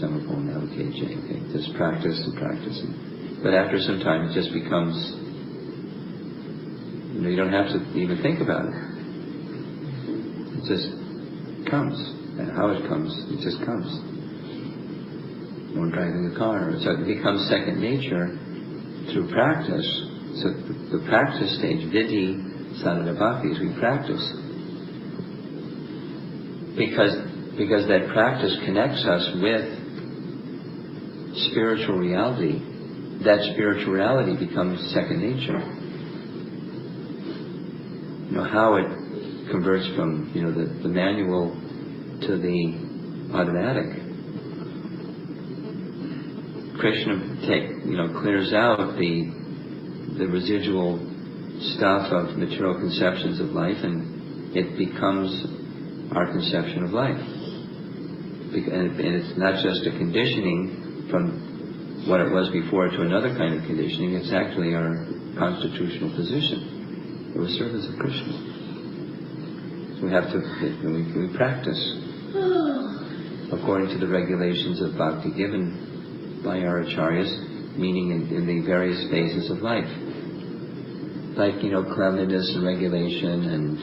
okay, just practice and practice. But after some time, it just becomes, you don't have to even think about it. It just comes. And how it comes, it just comes. When driving a car, so it becomes second nature through practice. So the practice stage, vidhi, sadhana bhakti, is we practice. Because that practice connects us with spiritual reality. That spiritual reality becomes second nature. How it converts from, the manual to the automatic. Krishna clears out the residual stuff of material conceptions of life, and it becomes our conception of life. And it's not just a conditioning from what it was before to another kind of conditioning, it's actually our constitutional position. We're servants of Krishna. So we have to, we practice according to the regulations of bhakti given by our acharyas, meaning in the various phases of life. Like, cleanliness and regulation and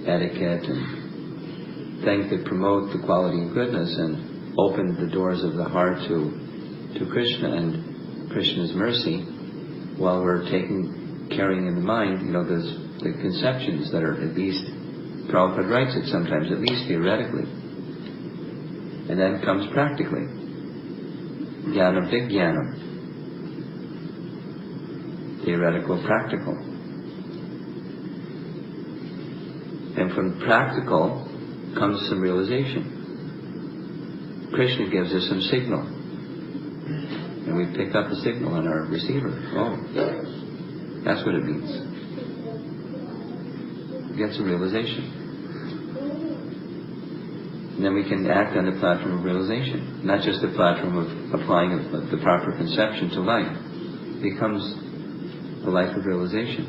etiquette and things that promote the quality of goodness and open the doors of the heart to Krishna and Krishna's mercy, while we're carrying in the mind, the conceptions that are at least, Prabhupada writes it sometimes, at least theoretically. And then comes practically. Jnana Vijnanam. Theoretical, practical. And from practical comes some realization. Krishna gives us some signal. And we pick up the signal on our receiver. Oh, that's what it means. Get some realization. And then we can act on the platform of realization, not just the platform of applying the proper conception to life. It becomes a life of realization.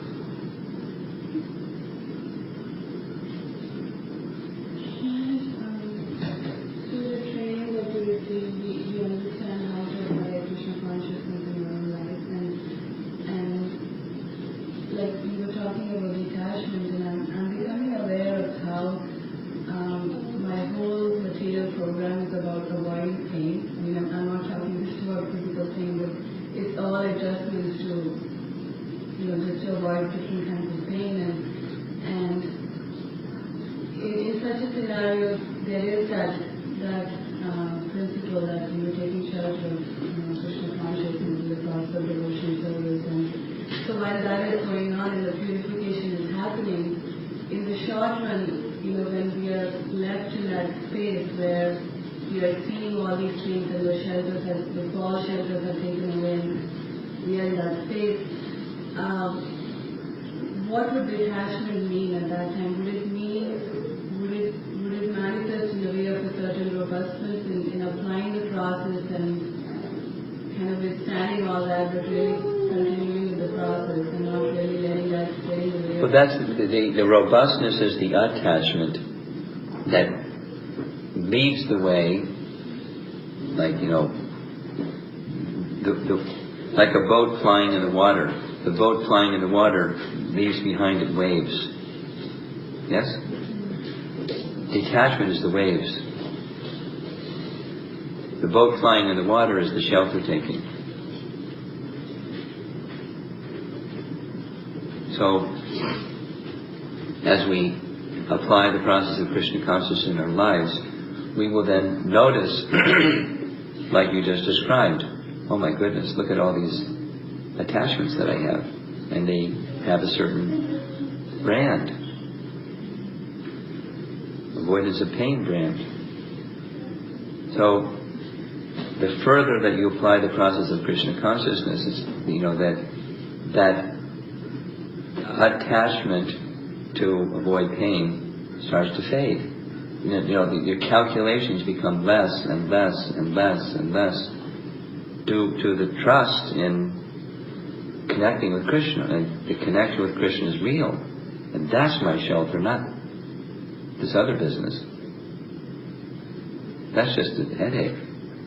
What would detachment mean at that time? Would it manifest in the way of a certain robustness in applying the process and kind of withstanding all that, but really continuing with the process and not really letting that stay in the way? Well, that's the robustness is the attachment that leads the way, like like a boat flying in the water. The boat flying in the water leaves behind it waves. Yes? Detachment is the waves. The boat flying in the water is the shelter taking. So, as we apply the process of Krishna consciousness in our lives, we will then notice, like you just described, oh my goodness, look at all these attachments that I have, and they have a certain brand, avoidance of pain brand. So the further that you apply the process of Krishna consciousness, is, that attachment to avoid pain starts to fade. Your calculations become less and less and less and less due to the trust in connecting with Krishna, and the connection with Krishna is real, and that's my shelter, not this other business. That's just a headache.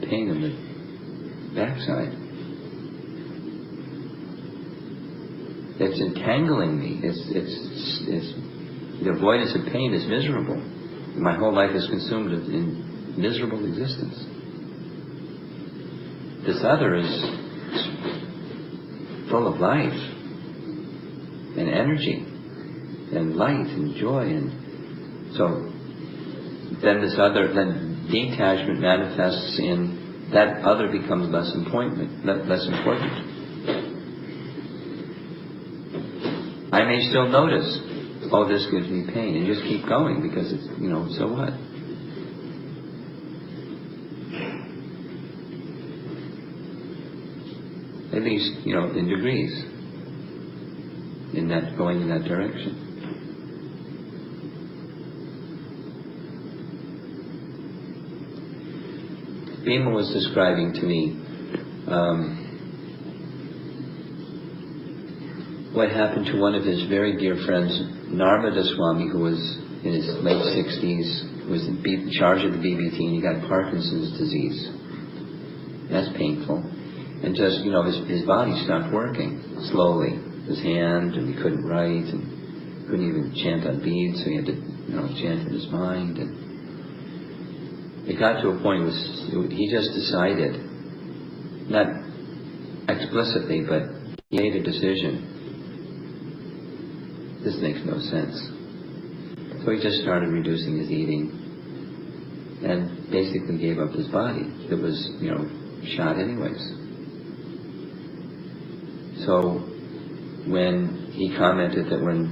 pain in the backside. It's entangling me. It's the avoidance of pain is miserable. My whole life is consumed in miserable existence. This other is full of life and energy and light and joy, and so then detachment manifests in that other becomes less important. I may still notice, oh, this gives me pain, and just keep going because it's, so what? At least, in degrees, going in that direction. Bhima was describing to me what happened to one of his very dear friends, Narmada Swami, who was in his late 60s, was in charge of the BBT, and he got Parkinson's disease. That's painful. And just, his body stopped working slowly. His hand, and he couldn't write, and couldn't even chant on beads, so he had to, chant in his mind. And it got to a point where he just decided, not explicitly, but he made a decision. This makes no sense. So he just started reducing his eating and basically gave up his body. It was, shot anyways. So when he commented that when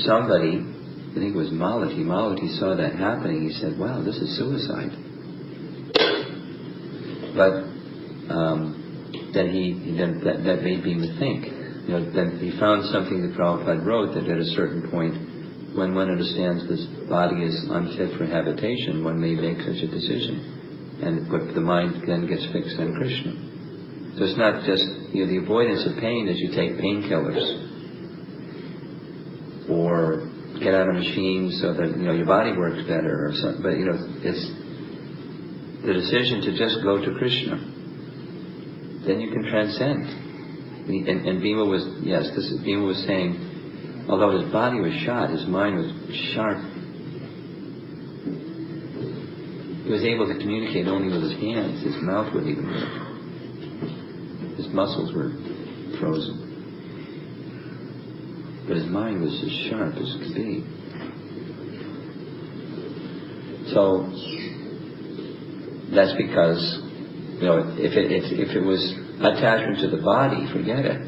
somebody, I think it was Malati saw that happening, he said, wow, this is suicide. But then that made Bhima think. Then he found something that Prabhupada wrote that at a certain point, when one understands this body is unfit for habitation, one may make such a decision. But the mind then gets fixed on Krishna. So it's not just, the avoidance of pain is you take painkillers. Or get on a machine so that, your body works better or something. But, it's the decision to just go to Krishna. Then you can transcend. And Bhima was, Bhima was saying, although his body was shot, his mind was sharp. He was able to communicate only with his hands. His mouth wouldn't even move. His muscles were frozen. But his mind was as sharp as could be. So that's because, if it was attachment to the body, forget it.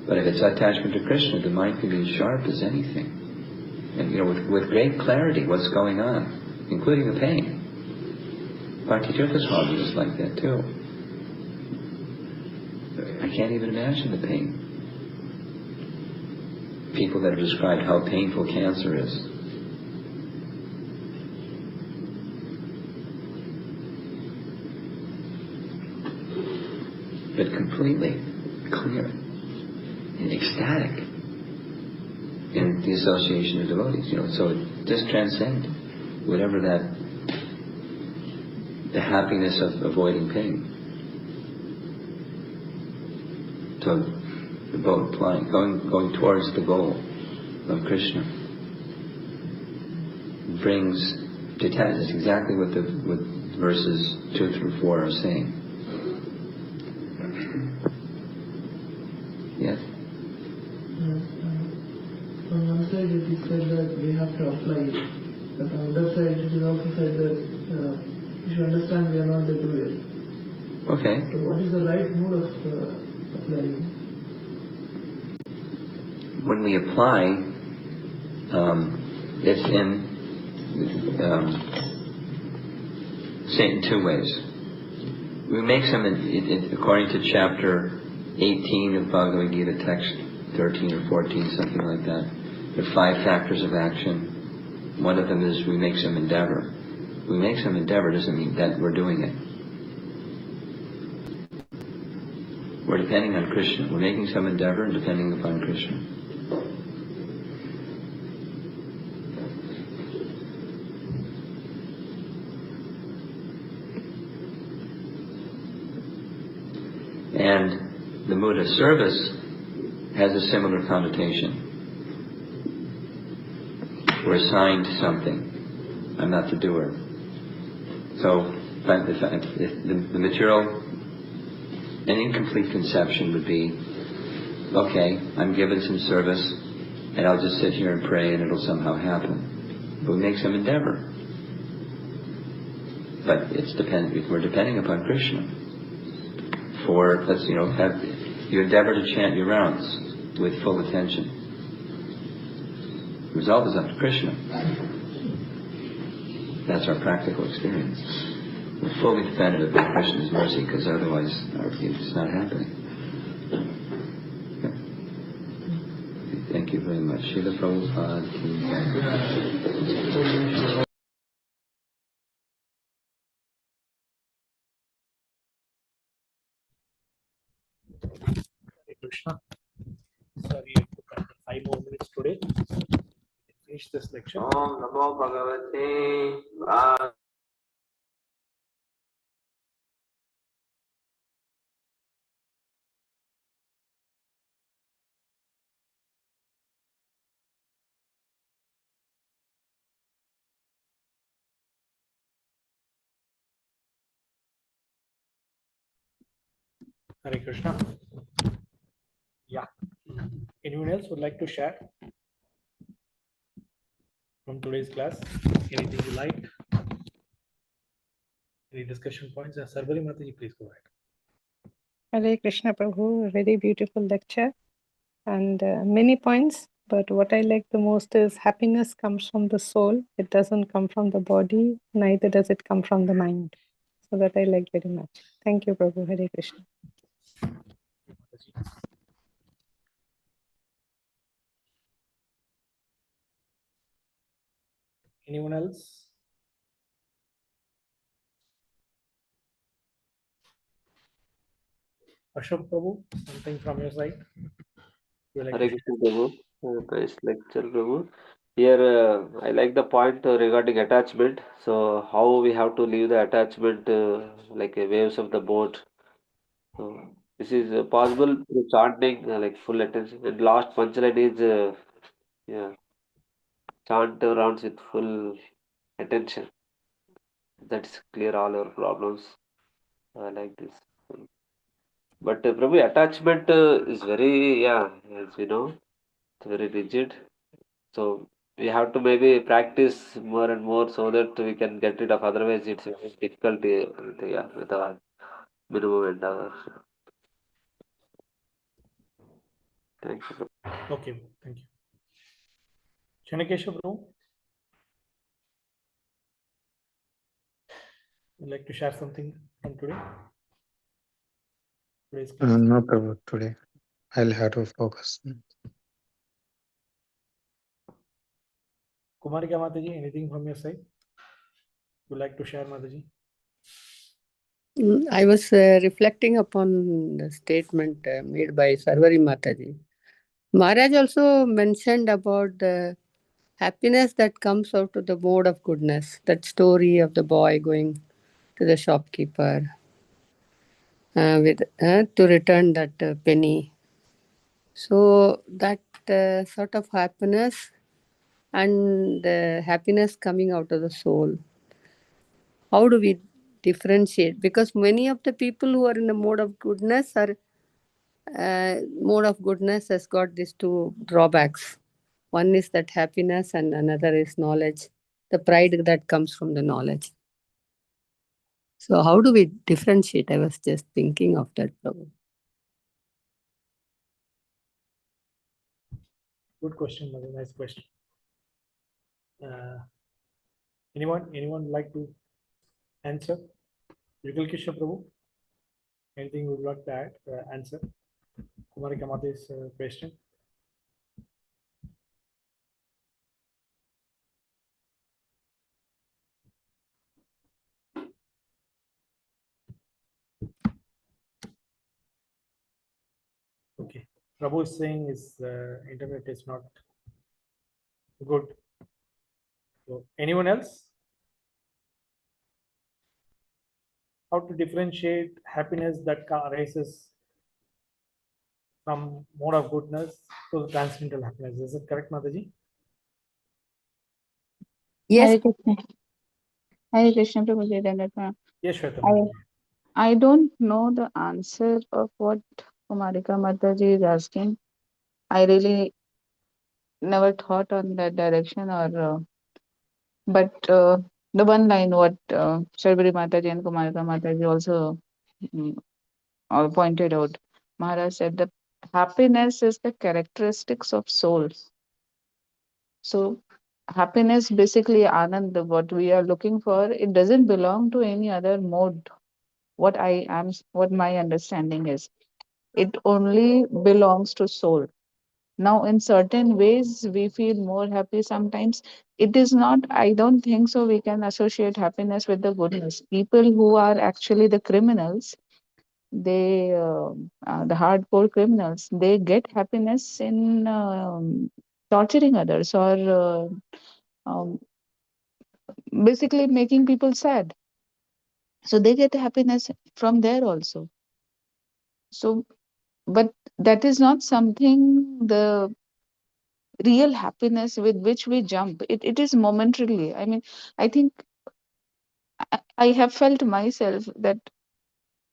But if it's attachment to Krishna, the mind can be as sharp as anything. And with great clarity what's going on, including the pain. Bhakti-tirtha Swami was like that too. I can't even imagine the pain. People that have described how painful cancer is. But completely clear and ecstatic in the association of devotees. So it just transcends whatever the happiness of avoiding pain. So the boat flying, going towards the goal of Krishna brings detachment. That's exactly what verses 2 through 4 are saying. Yes? On one side it is said that we have to apply it, but on the other side it is also said that we should understand we are not the doer. Okay. So what is the right mode of applying? When we apply, it's in two ways. We make some, according to chapter 18 of Bhagavad Gita, text 13 or 14, something like that. There are 5 factors of action. One of them is we make some endeavor. We make some endeavor doesn't mean that we're doing it. We're depending on Krishna. We're making some endeavor and depending upon Krishna. And the mood of service has a similar connotation. We're assigned something. I'm not the doer. So the material, an incomplete conception would be, okay, I'm given some service, and I'll just sit here and pray, and it'll somehow happen. But we make some endeavor. But we're depending upon Krishna. For, you endeavor to chant your rounds with full attention. The result is up to Krishna. That's our practical experience. We're fully dependent upon Krishna's mercy, because otherwise it's not happening. Okay. Thank you very much. Srila Prabhupada ki jai. Hare Krishna. Sorry, I took 5 more minutes today. We can finish this lecture. Om Namo Bhagavate Vasudevaya. Hare Krishna. Yeah. Anyone else would like to share from today's class? Anything you liked? Any discussion points? Sarvari Mataji, please go ahead. Hare Krishna Prabhu, very beautiful lecture and many points. But what I like the most is happiness comes from the soul. It doesn't come from the body, neither does it come from the mind. So that I like very much. Thank you, Prabhu. Hare Krishna. Anyone else? Ashok Prabhu, something from your side? You like Hare to Krishna Prabhu. Nice lecture, Prabhu. Here, I like the point regarding attachment. So, how we have to leave the attachment like waves of the boat. So, this is possible through chanting, like full attention. And last punchline is, yeah, chant rounds with full attention. That is clear all our problems. I like this. But Prabhu, attachment is very, yeah, as we know, it's very rigid. So we have to maybe practice more and more so that we can get rid of. Otherwise, it's very difficult. Yeah, with our minimum endeavor. Thank you. Okay, thank you. Chanakesha Prabhu, would like to share something from today's class? No, Prabhu, today I'll have to focus. Kumarika Mataji, anything from your side? Would like to share, Mataji? I was reflecting upon the statement made by Sarvari Mataji. Maharaj also mentioned about the happiness that comes out of the mode of goodness, that story of the boy going to the shopkeeper to return that penny. So that sort of happiness and the happiness coming out of the soul, how do we differentiate? Because many of the people who are in the mode of goodness has got these two drawbacks. One is that happiness and another is knowledge, the pride that comes from the knowledge. So how do we differentiate? I was just thinking of that, Prabhu. Good question, Mataji. Nice question. Anyone like to answer? Yugalkisha Prabhu, anything you would like to add, answer? Kumarika Mataji's question. Okay. Prabhu is saying his internet is not good. So anyone else? How to differentiate happiness that arises from mode of goodness to transcendental happiness. Is it correct, Mataji? Yes. Hare Krishna. Hare Krishna Prabhu Jai. Yes, Shweta. I don't know the answer of what Kumarika Mataji is asking. I really never thought on that direction, but the one line what Sharbari Mataji and Kumarika Mataji also pointed out. Maharaj said that happiness is the characteristics of souls. So happiness, basically Anand, what we are looking for, it doesn't belong to any other mode. What my understanding is, it only belongs to soul. Now, in certain ways, we feel more happy sometimes. It is not, I don't think so. We can associate happiness with the goodness. People who are actually the criminals, the hardcore criminals, they get happiness in torturing others or basically making people sad. So they get happiness from there also. So, but that is not something the real happiness with which we jump. It is momentarily. I mean, I think I have felt myself that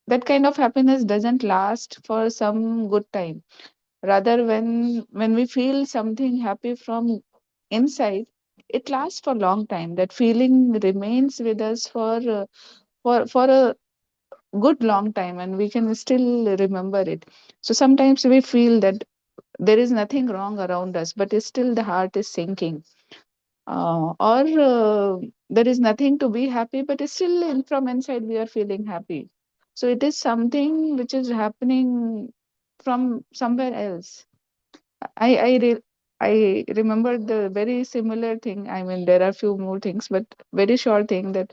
that kind of happiness doesn't last for some good time. Rather, when we feel something happy from inside, it lasts for a long time. That feeling remains with us for a good long time, and we can still remember it. So sometimes we feel that there is nothing wrong around us, but still the heart is sinking. Or there is nothing to be happy, but still from inside we are feeling happy. So it is something which is happening from somewhere else. I remember the very similar thing. I mean, there are few more things, but very short thing that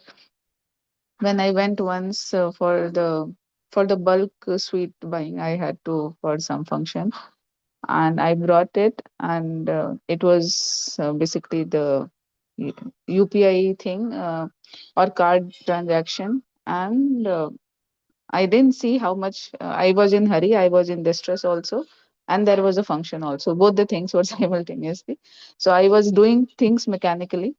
when I went once for the bulk sweet buying, I had to for some function, and I brought it, and it was basically the UPI thing or card transaction, and I didn't see how much. I was in hurry, I was in distress also, and there was a function also. Both the things were simultaneously. So I was doing things mechanically,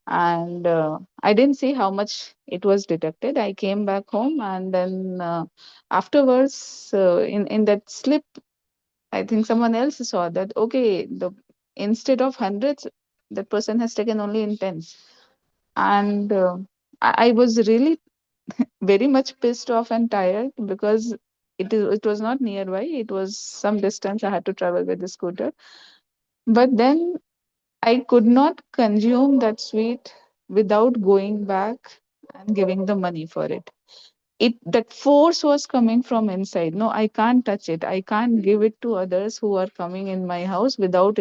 and I didn't see how much it was deducted. I came back home, and then afterwards, in that slip, I think someone else saw that. Okay, the instead of hundreds, that person has taken only in tens, and I was really very much pissed off and tired because it was not nearby. It was some distance I had to travel with the scooter. But then I could not consume that sweet without going back and giving the money for it. It that force was coming from inside. No, I can't touch it. I can't give it to others who are coming in my house without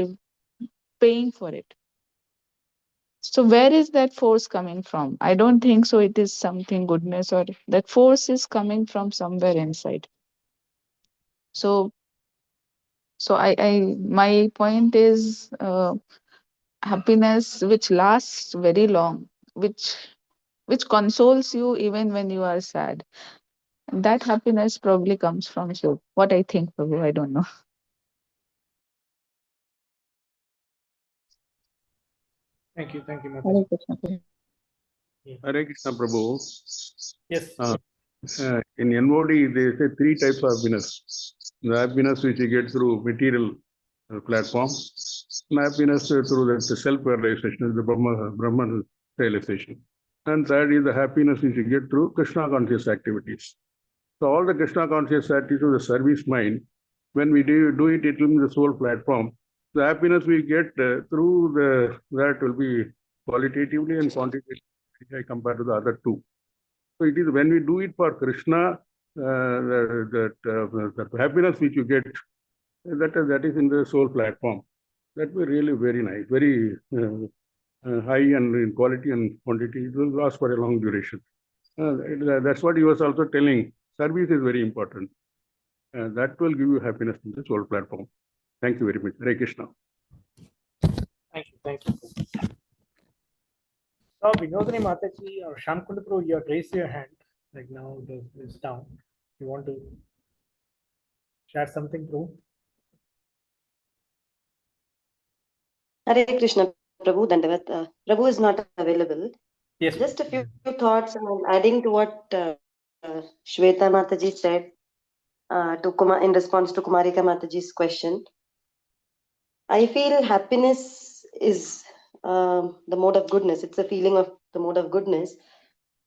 paying for it. So where is that force coming from? I don't think so. It is something goodness, or that force is coming from somewhere inside. So I my point is happiness which lasts very long, which consoles you even when you are sad. That happiness probably comes from you. What I think, Prabhu, I don't know. Thank you, Hare Mataji. Krishna, Prabhu. Hare Krishna Prabhu. Yes. In NOD, they say three types of happiness. The happiness which you get through material platform, and happiness through the self-realization, the Brahman realization. And third is the happiness which you get through Krishna conscious activities. So all the Krishna conscious activities of the service mind, when we do it, it will be the soul platform. The happiness we get through that will be qualitatively and quantitatively compared to the other two. So it is when we do it for Krishna, the happiness which you get, that is in the soul platform. That will really very nice, very high and in quality and quantity. It will last for a long duration. That's what he was also telling. Service is very important. That will give you happiness in the soul platform. Thank you very much. Hare Krishna. Thank you. Thank you. So, Vinodini Mataji or Shamkunda Prabhu, you have raised your hand. Like now, it's down. You want to share something, Prabhu? Hare Krishna, Prabhu Dandavat. Prabhu is not available. Yes. Just a few thoughts adding to what Shweta Mataji said in response to Kumarika Mataji's question. I feel happiness is the mode of goodness. It's a feeling of the mode of goodness.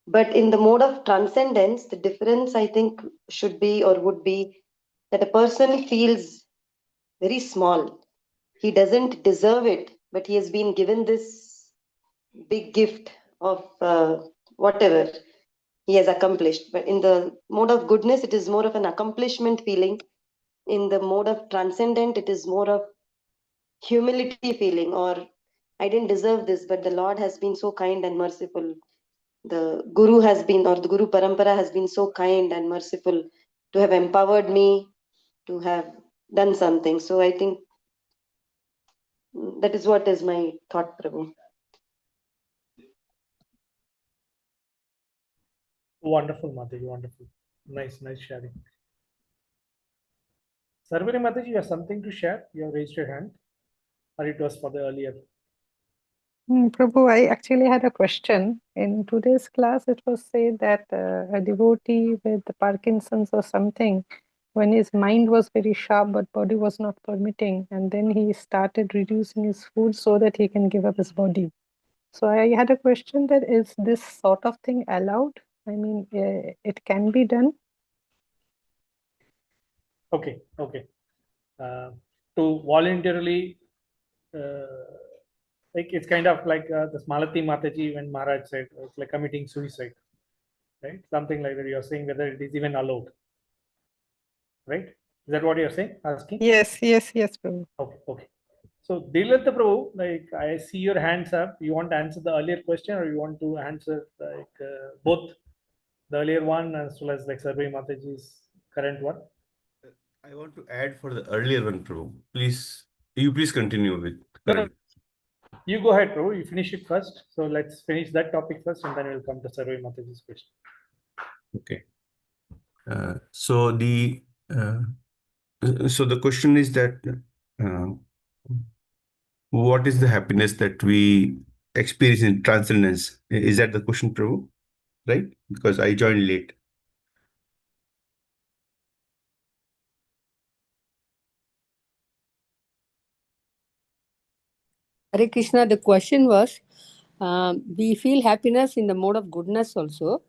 But in the mode of transcendence, the difference I think should be or would be that a person feels very small. He doesn't deserve it, but he has been given this big gift of whatever he has accomplished. But in the mode of goodness, it is more of an accomplishment feeling. In the mode of transcendent, it is more of humility feeling, or I didn't deserve this, but the Lord has been so kind and merciful. The Guru has been, or the Guru Parampara has been so kind and merciful to have empowered me to have done something. So I think that is what is my thought, Prabhu. Wonderful, Mataji, wonderful. Nice sharing. Sarvani Mataji, you have something to share? You have raised your hand, or it was for the earlier? Prabhu, I actually had a question. In today's class, it was said that a devotee with Parkinson's or something, when his mind was very sharp but body was not permitting, and then he started reducing his food so that he can give up his body. So I had a question, that is this sort of thing allowed? I mean, it can be done? Okay. To voluntarily, like it's kind of like this Malati Mataji when Maharaj said it's like committing suicide, right? Something like that. You're saying whether it is even allowed, right? Is that what you're saying? Asking? Yes, Prabhu. Okay. So Dilatha Prabhu, like I see your hands up. You want to answer the earlier question, or you want to answer like both the earlier one as well as like Sarvai Mataji's current one? I want to add for the earlier one, Prabhu. Please continue with No, current. you go ahead, Prabhu. You finish it first. So let's finish that topic first, and then we'll come to Sarvai Mataji's question. Okay. So the question is that uh, what is the happiness that we experience in transcendence? Is that the question, Prabhu? Right? Because I joined late. Hare Krishna, the question was, we feel happiness in the mode of goodness also,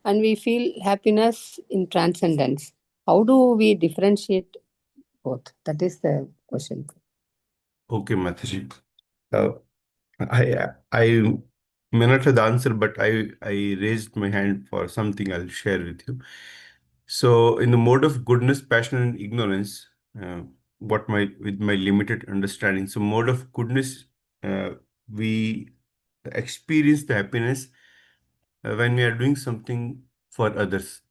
and we feel happiness in transcendence. How do we differentiate both? That is the question. Okay, Mataji. I may not have the answer, but I raised my hand for something I'll share with you. So, in the mode of goodness, passion, and ignorance, with my limited understanding. So, mode of goodness, we experience the happiness when we are doing something for others,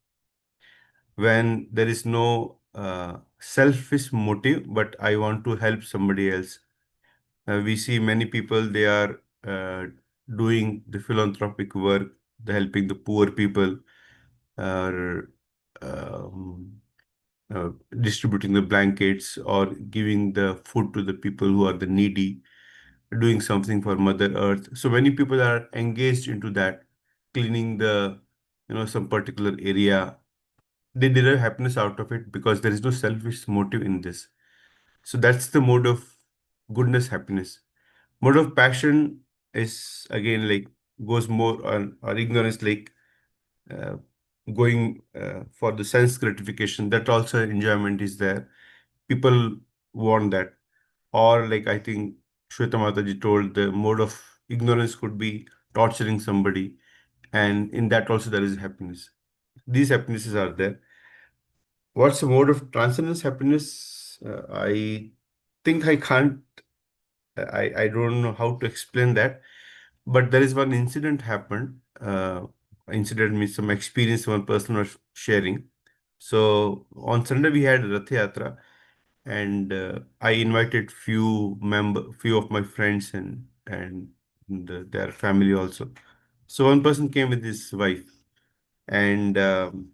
when there is no selfish motive, but I want to help somebody else. We see many people, they are doing the philanthropic work, the helping the poor people, or um, distributing the blankets or giving the food to the people who are the needy, doing something for Mother Earth. So many people are engaged into that, cleaning the, some particular area. They derive happiness out of it because there is no selfish motive in this. So that's the mode of goodness, happiness. Mode of passion is again like goes more on or ignorance, like uh, going for the sense gratification. That also enjoyment is there. People want that. Or like I think Shweta Mataji told, the mode of ignorance could be torturing somebody, and in that also there is happiness. These happinesses are there. What's the mode of transcendence happiness? I think I can't. I don't know how to explain that. But there is one incident happened. Incident means some experience one person was sharing. So on Sunday we had Rath Yatra, and I invited few of my friends and their family also. So one person came with his wife, and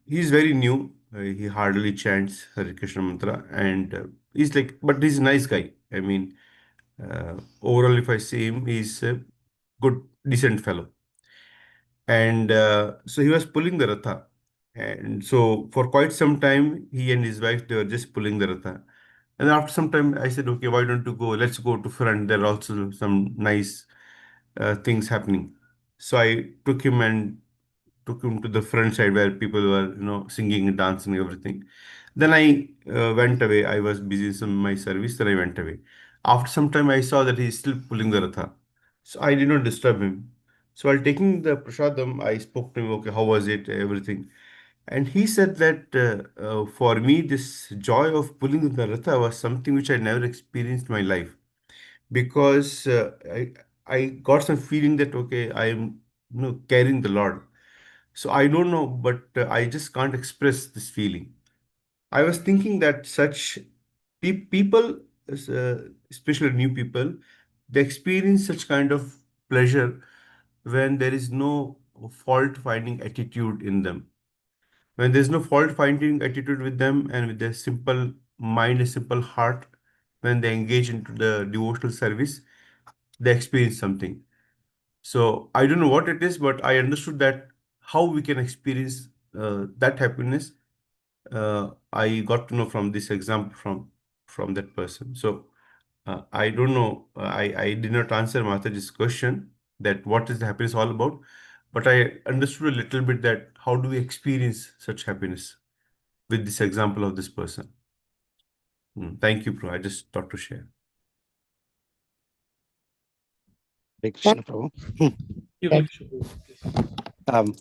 he's very new. He hardly chants Hare Krishna mantra, and he's like, but he's a nice guy. I mean, Overall, if I see him, he's a good, decent fellow. And so he was pulling the ratha. And so for quite some time, he and his wife, they were just pulling the ratha. And after some time, I said, okay, why don't you go? Let's go to front. There are also some nice things happening. So I took him to the front side where people were, singing and dancing and everything. Then I went away. I was busy in my service. Then I went away. After some time, I saw that he's still pulling the ratha. So I did not disturb him. So while taking the prasadam, I spoke to him, okay, how was it, everything. And he said that for me, this joy of pulling the ratha was something which I never experienced in my life, because I got some feeling that, okay, I am, carrying the Lord. So I don't know, but I just can't express this feeling. I was thinking that such people, especially new people, they experience such kind of pleasure when there is no fault finding attitude in them. When there's no fault finding attitude with them, and with their simple mind, a simple heart, when they engage into the devotional service, they experience something. So I don't know what it is, but I understood that how we can experience that happiness. I got to know from this example from that person. So I don't know. I did not answer Mataji's question that what is the happiness all about, but I understood a little bit that how do we experience such happiness with this example of this person. Thank you, Pro. I just thought to share. Hare Krishna, Prabhu. You can show this. Um,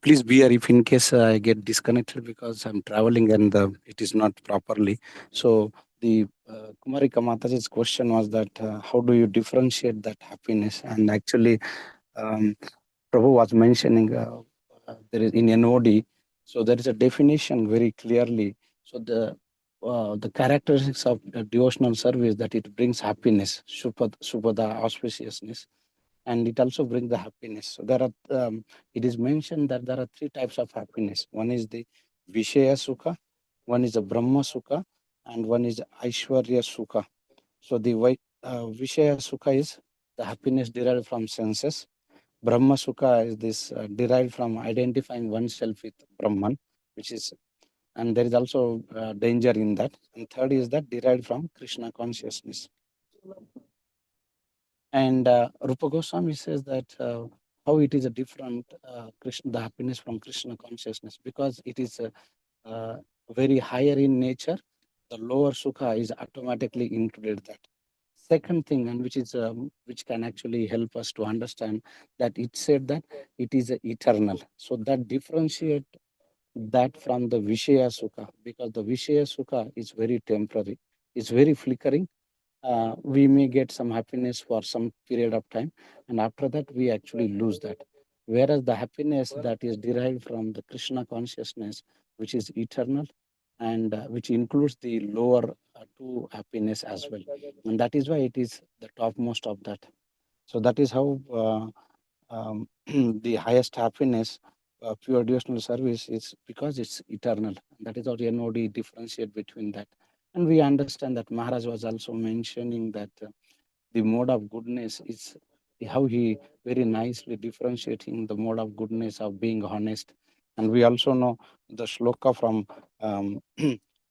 please bear if in case I get disconnected because I'm traveling and it is not properly. So the Kumarika Mataji's question was that how do you differentiate that happiness? And actually, Prabhu was mentioning there is in NOD, so there is a definition very clearly. So the characteristics of devotional service, that it brings happiness, supada, auspiciousness, and it also brings the happiness. So there are it is mentioned that there are three types of happiness. One is the Vishaya Sukha, one is the Brahma Sukha, and one is the Aishwarya Sukha. So the Vishaya Sukha is the happiness derived from senses. Brahma Sukha is this derived from identifying oneself with Brahman, which is, and there is also danger in that. And third is that derived from Krishna consciousness. And Rupa Goswami says that how it is a different Krishna, the happiness from Krishna consciousness, because it is very higher in nature. The lower Sukha is automatically included that. Second thing, and which is which can actually help us to understand that it said that it is eternal. So that differentiate that from the Vishaya Sukha, because the Vishaya Sukha is very temporary, it's very flickering. We may get some happiness for some period of time, and after that we actually lose that. Whereas the happiness that is derived from the Krishna consciousness, which is eternal, and which includes the lower two happiness as well, and that is why it is the topmost of that. So that is how the highest happiness, pure devotional service, is because it's eternal. That is how NOD differentiate between that. And we understand that Maharaj was also mentioning that the mode of goodness is how he very nicely differentiating the mode of goodness of being honest. And we also know the shloka from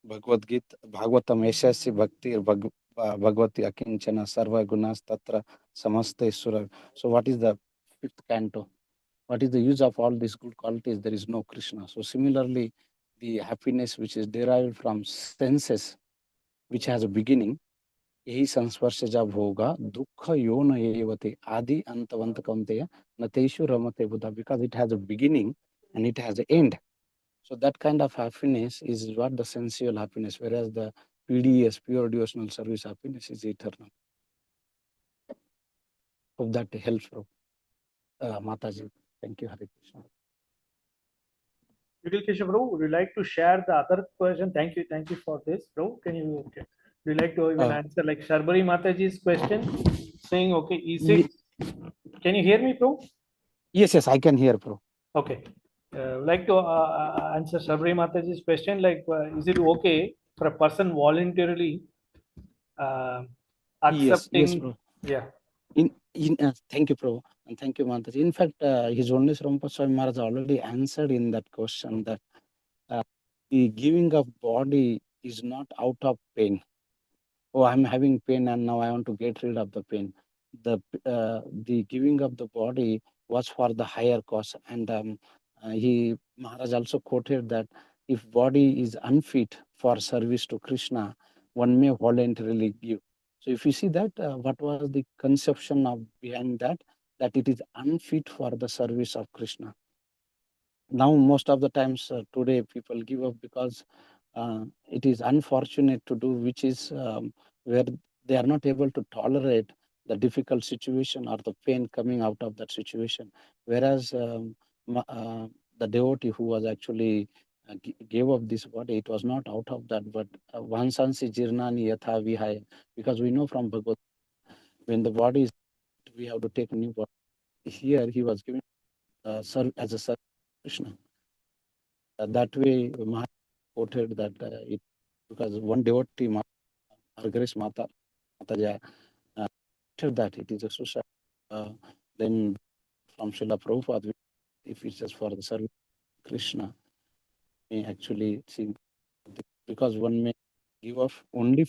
Bhagavad Gita, Bhagavatam Eshasi Bhakti Bhagavati Akinchana Sarva Gunas Tatra Samaste Sura. So what is the fifth canto? What is the use of all these good qualities? There is no Krishna. So similarly, the happiness which is derived from senses, which has a beginning, यही संस्पर्शजा भोगा दुख यो न एवते adi antavant kaunteya nateshu ramate buddha, because it has a beginning and it has an end. So that kind of happiness is what the sensual happiness, whereas the PDS, pure devotional service happiness, is eternal. Hope that helps, bro. Mataji, thank you, Hare Krishna. Keshav, bro, would you like to share the other question? Thank you for this, bro. Can you, okay. Would you like to even answer like Sharbari Mataji's question, saying, okay, is it, can you hear me, bro? Yes, I can hear, bro. Okay. Like to answer Sharbari Mataji's question, like, is it okay for a person voluntarily accepting. bro. Yeah. Thank you, Prabhu, and thank you, Mataji. In fact, His Holiness Rampa Swami Maharaj already answered in that question that the giving of body is not out of pain. Oh, I'm having pain and now I want to get rid of the pain. The giving of the body was for the higher cause, and Maharaj also quoted that if body is unfit for service to Krishna, one may voluntarily give. So if you see that, what was the conception of behind that? That it is unfit for the service of Krishna. Now most of the times today people give up because it is unfortunate to do, which is where they are not able to tolerate the difficult situation or the pain coming out of that situation. Whereas the devotee who was actually gave up this body, it was not out of that, but vansansi jirnani yatha vihaya, because we know from Bhagavad, when the body is, we have to take new body. Here he was giving as a service to Krishna. That way, Maharaj quoted that it, because one devotee, Argaris Mataja, that it is a suicide. Then from Srila Prabhupada, if it's just for the service of Krishna, may actually see, because one may give off only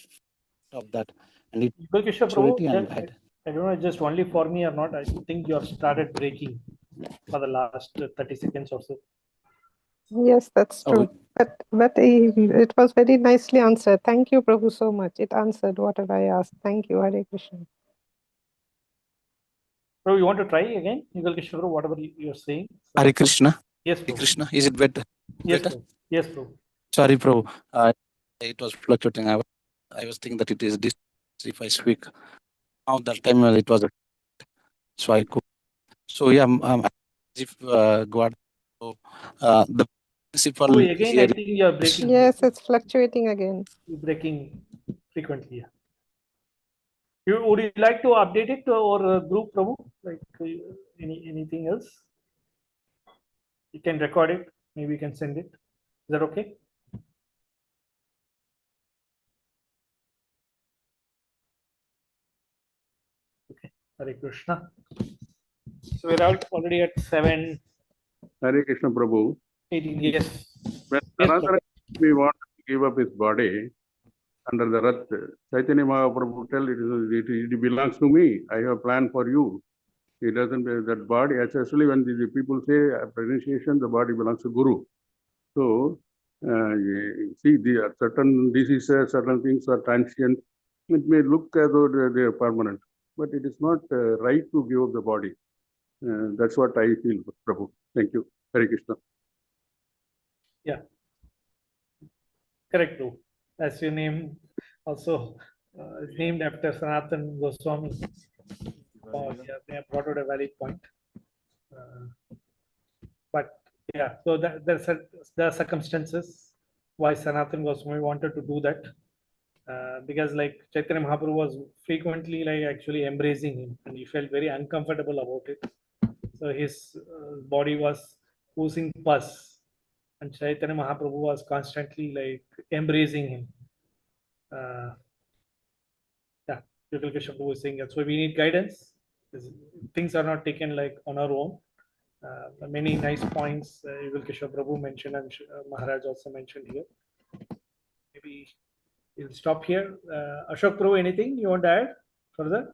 of that, and it Yugakisha maturity Prabhu, and that. I don't know just only for me or not. I think you have started breaking for the last 30 seconds or so. Yes, that's true. It was very nicely answered. Thank you, Prabhu, so much. It answered whatever I asked. Thank you, Hare Krishna. Prabhu, you want to try again? Yugakisha Prabhu, whatever you're saying. Hare Krishna. Yes, Hare Prabhu. Krishna. Is it better? Yes, Better? Prabhu. Yes, Prabhu. Sorry, Prabhu. It was fluctuating. I was thinking that it is this if I speak. Now that time it was so I could. So yeah, if God, so, the principle Prabhu, again, here. I think you're breaking. Yes, it's fluctuating again. You're breaking frequently. Yeah. Would you like to update it to our group, Prabhu? Like anything else? You can record it. Maybe you can send it. Is that okay? Okay. Hare Krishna. So we're out already at 7:18. Hare Krishna Prabhu. Yes. When Yes, another Prabhu. we want to give up his body under the Rath, Chaitanya Mahaprabhu tell it belongs to me. I have a plan for you. It doesn't, that body, especially when the people say pronunciation, the body belongs to Guru. So, see, the certain diseases, certain things are transient. It may look as though they are permanent, but it is not right to give up the body. That's what I feel, Prabhu. Thank you. Hare Krishna. Yeah. Correct, Prabhu. As your name also named after Sanatan Goswami. Yeah, they have brought out a valid point. But yeah, so there are circumstances why Sanatan Goswami wanted to do that. Because like Chaitanya Mahaprabhu was frequently like actually embracing him and he felt very uncomfortable about it. So his body was oozing pus and Chaitanya Mahaprabhu was constantly like embracing him. Yeah, Yogalkesha Prabhu was saying that. So we need guidance. Things are not taken like on our own. Many nice points Yogalkesha Prabhu mentioned and Maharaj also mentioned here. Maybe we'll stop here. Ashok Prabhu, anything you want to add further?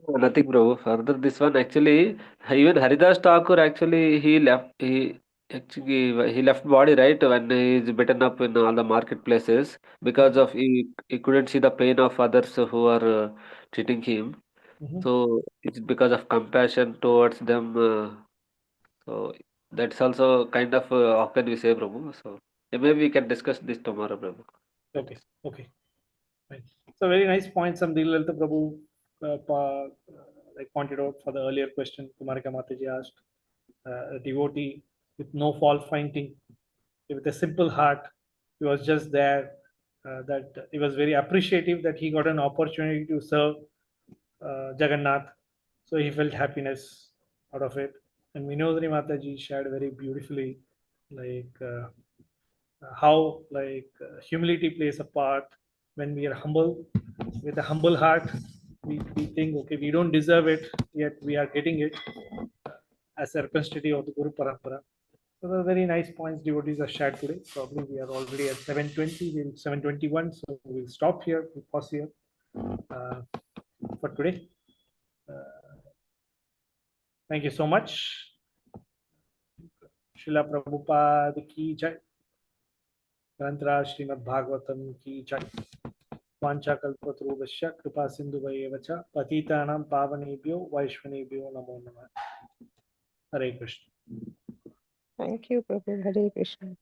Nothing, bro. Further, this one actually, even Haridas Thakur actually he left. He left body, right, when he is beaten up in all the marketplaces because of he couldn't see the pain of others who are treating him. So it's because of compassion towards them. So that's also kind of how can we say, Prabhu? So yeah, maybe we can discuss this tomorrow, Prabhu. Okay, okay. Right. So very nice point. Some Lalita Prabhu like pointed out for the earlier question Kumarika Mataji asked. A devotee with no fault finding, with a simple heart. He was just there. That he was very appreciative that he got an opportunity to serve Jagannath. So he felt happiness out of it. And Vinodri Mataji shared very beautifully, like how like humility plays a part when we are humble, with a humble heart. we think, okay, we don't deserve it, yet we are getting it as a representative of the Guru Parampara. So the very nice points devotees have shared today. Probably we are already at 7:20, 7:21, so we'll stop here, we'll pause here for today. Thank you so much. Srila Prabhupada ki jai. Granthra Srimad Bhagavatam ki jai. Vancha kalpatarubhasya kripa sindhuvaya cha patitanam pavanebhyo vaishvanebhyo namo namah. Hare Krishna. Thank you, Prabhu. Hare Krishna.